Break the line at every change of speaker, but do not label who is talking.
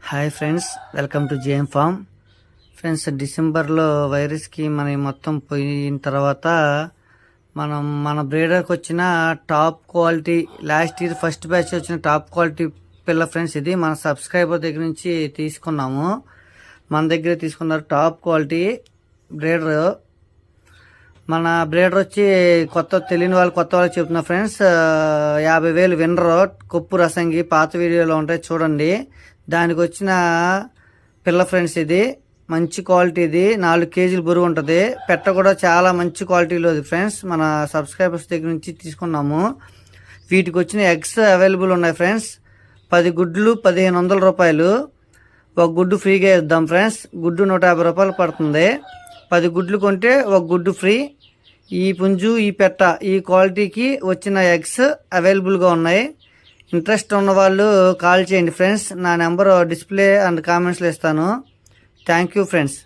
Hi friends, welcome to JM farm. Friends, డిసెంబర్లో వైరస్కి మనం మొత్తం పోయిన తర్వాత మన బ్రీడర్కి వచ్చిన top quality, last year first batch వచ్చిన టాప్ క్వాలిటీ పిల్ల ఫ్రెండ్స్. ఇది మన సబ్స్క్రైబర్ దగ్గర నుంచి తీసుకున్నాము. మన దగ్గర తీసుకున్నారు టాప్ క్వాలిటీ బ్రీడర్. మన బ్రీడర్ వచ్చి తెలియని వాళ్ళు కొత్త వాళ్ళకి చెప్తున్నా ఫ్రెండ్స్. 50,000 విన్నరు. కొప్పు రసంగి పాత వీడియోలో ఉంటాయి చూడండి. దానికి వచ్చిన పిల్ల ఫ్రెండ్స్. ఇది మంచి క్వాలిటీ, ఇది 4 కేజీలు బరువు ఉంటుంది. పెట్ట కూడా చాలా మంచి క్వాలిటీలో ఫ్రెండ్స్. మన సబ్స్క్రైబర్స్ దగ్గర నుంచి తీసుకున్నాము. వీటికి వచ్చిన ఎగ్స్ అవైలబుల్ ఉన్నాయి ఫ్రెండ్స్. 10 గుడ్లు 1,500 రూపాయలు. ఒక గుడ్డు ఫ్రీగా ఇద్దాం ఫ్రెండ్స్. గుడ్డు 150 రూపాయలు పడుతుంది. 10 గుడ్లు కొంటే ఒక గుడ్డు ఫ్రీ. ఈ పుంజు, ఈ పెట్ట, ఈ క్వాలిటీకి వచ్చిన ఎగ్స్ అవైలబుల్గా ఉన్నాయి. ఇంట్రెస్ట్ ఉన్న వాళ్ళు కాల్ చేయండి ఫ్రెండ్స్. నా నెంబర్ డిస్ప్లే అండ్ కామెంట్స్లో ఇస్తాను. Thank you friends.